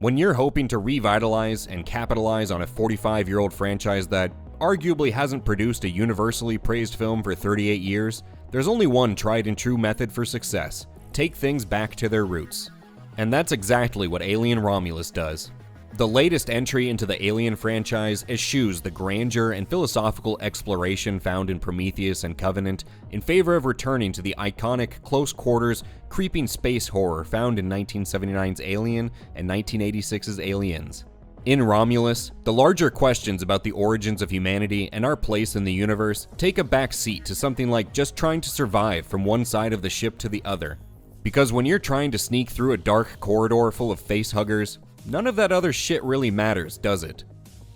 When you're hoping to revitalize and capitalize on a 45-year-old franchise that arguably hasn't produced a universally praised film for 38 years, there's only one tried and true method for success: take things back to their roots. And that's exactly what Alien Romulus does. The latest entry into the Alien franchise eschews the grandeur and philosophical exploration found in Prometheus and Covenant in favor of returning to the iconic, close-quarters, creeping space horror found in 1979's Alien and 1986's Aliens. In Romulus, the larger questions about the origins of humanity and our place in the universe take a back seat to something like just trying to survive from one side of the ship to the other. Because when you're trying to sneak through a dark corridor full of facehuggers, none of that other shit really matters, does it?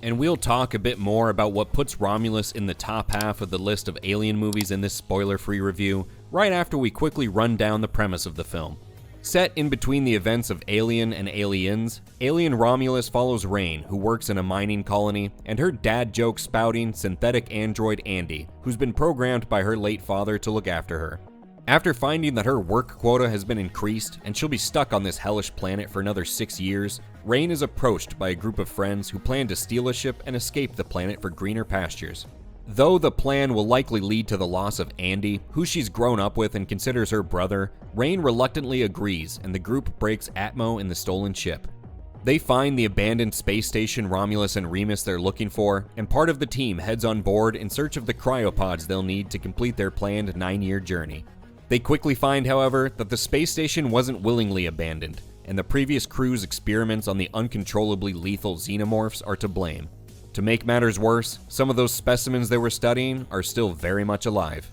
And we'll talk a bit more about what puts Romulus in the top half of the list of Alien movies in this spoiler-free review, right after we quickly run down the premise of the film. Set in between the events of Alien and Aliens, Alien Romulus follows Rain, who works in a mining colony, and her dad joke-spouting synthetic android Andy, who's been programmed by her late father to look after her. After finding that her work quota has been increased and she'll be stuck on this hellish planet for another 6 years, Rain is approached by a group of friends who plan to steal a ship and escape the planet for greener pastures. Though the plan will likely lead to the loss of Andy, who she's grown up with and considers her brother, Rain reluctantly agrees and the group breaks Atmo in the stolen ship. They find the abandoned space station Romulus and Remus they're looking for, and part of the team heads on board in search of the cryopods they'll need to complete their planned 9-year journey. They quickly find, however, that the space station wasn't willingly abandoned, and the previous crew's experiments on the uncontrollably lethal xenomorphs are to blame. To make matters worse, some of those specimens they were studying are still very much alive.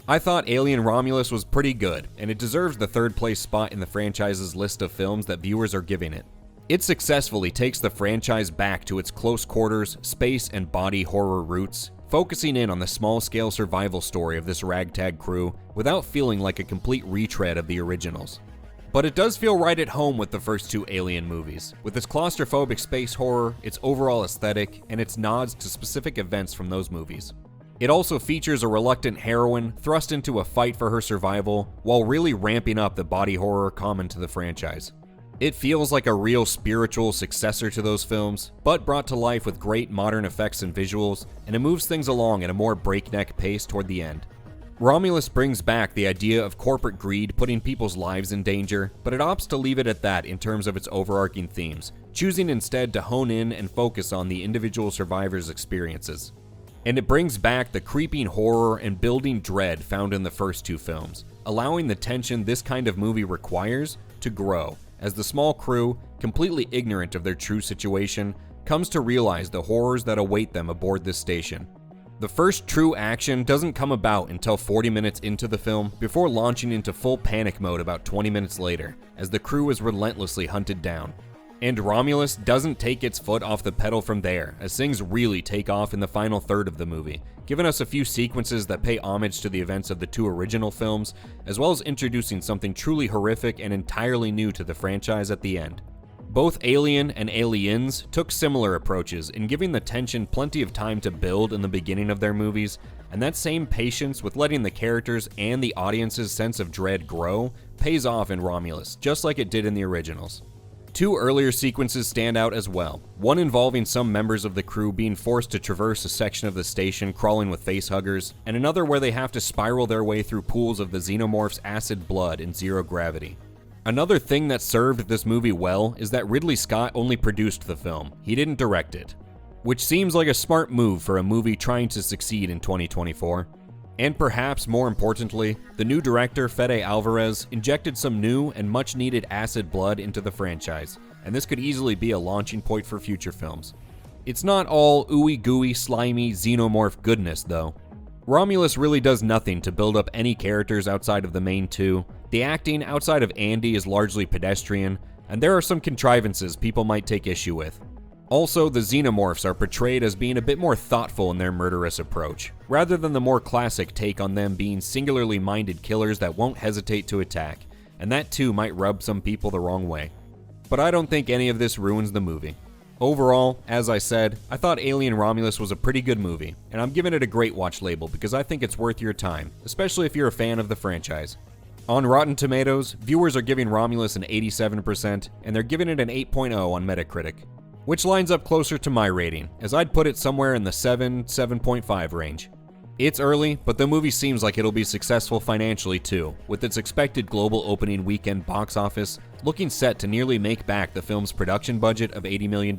I thought Alien Romulus was pretty good, and it deserves the third place spot in the franchise's list of films that viewers are giving it. It successfully takes the franchise back to its close quarters, space, and body horror roots, focusing in on the small-scale survival story of this ragtag crew without feeling like a complete retread of the originals. But it does feel right at home with the first two Alien movies, with its claustrophobic space horror, its overall aesthetic, and its nods to specific events from those movies. It also features a reluctant heroine thrust into a fight for her survival, while really ramping up the body horror common to the franchise. It feels like a real spiritual successor to those films, but brought to life with great modern effects and visuals, and it moves things along at a more breakneck pace toward the end. Romulus brings back the idea of corporate greed putting people's lives in danger, but it opts to leave it at that in terms of its overarching themes, choosing instead to hone in and focus on the individual survivors' experiences. And it brings back the creeping horror and building dread found in the first two films, allowing the tension this kind of movie requires to grow, as the small crew, completely ignorant of their true situation, comes to realize the horrors that await them aboard this station. The first true action doesn't come about until 40 minutes into the film, before launching into full panic mode about 20 minutes later, as the crew is relentlessly hunted down. And Romulus doesn't take its foot off the pedal from there, as things really take off in the final third of the movie, giving us a few sequences that pay homage to the events of the two original films, as well as introducing something truly horrific and entirely new to the franchise at the end. Both Alien and Aliens took similar approaches in giving the tension plenty of time to build in the beginning of their movies, and that same patience with letting the characters and the audience's sense of dread grow pays off in Romulus, just like it did in the originals. Two earlier sequences stand out as well, one involving some members of the crew being forced to traverse a section of the station crawling with facehuggers, and another where they have to spiral their way through pools of the xenomorph's acid blood in zero gravity. Another thing that served this movie well is that Ridley Scott only produced the film, he didn't direct it, which seems like a smart move for a movie trying to succeed in 2024. And perhaps more importantly, the new director, Fede Alvarez, injected some new and much needed acid blood into the franchise, and this could easily be a launching point for future films. It's not all ooey gooey, slimy, xenomorph goodness though. Romulus really does nothing to build up any characters outside of the main two. The acting outside of Andy is largely pedestrian, and there are some contrivances people might take issue with. Also, the xenomorphs are portrayed as being a bit more thoughtful in their murderous approach, rather than the more classic take on them being singularly minded killers that won't hesitate to attack, and that too might rub some people the wrong way. But I don't think any of this ruins the movie. Overall, as I said, I thought Alien Romulus was a pretty good movie, and I'm giving it a great watch label because I think it's worth your time, especially if you're a fan of the franchise. On Rotten Tomatoes, viewers are giving Romulus an 87%, and they're giving it an 8.0 on Metacritic, which lines up closer to my rating, as I'd put it somewhere in the 7.5 range. It's early, but the movie seems like it'll be successful financially too, with its expected global opening weekend box office looking set to nearly make back the film's production budget of $80 million.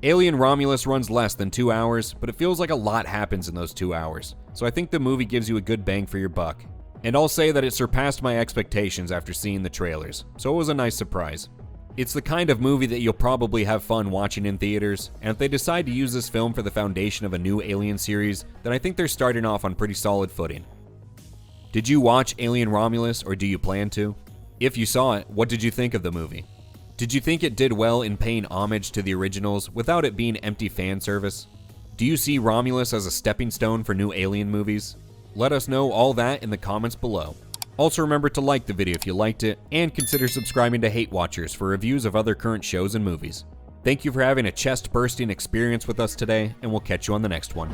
Alien Romulus runs less than 2 hours, but it feels like a lot happens in those 2 hours, so I think the movie gives you a good bang for your buck. And I'll say that it surpassed my expectations after seeing the trailers, so it was a nice surprise. It's the kind of movie that you'll probably have fun watching in theaters, and if they decide to use this film for the foundation of a new Alien series, then I think they're starting off on pretty solid footing. Did you watch Alien Romulus, or do you plan to? If you saw it, what did you think of the movie? Did you think it did well in paying homage to the originals without it being empty fan service? Do you see Romulus as a stepping stone for new Alien movies? Let us know all that in the comments below. Also remember to like the video if you liked it, and consider subscribing to HateWatchers for reviews of other current shows and movies. Thank you for having a chest-bursting experience with us today, and we'll catch you on the next one.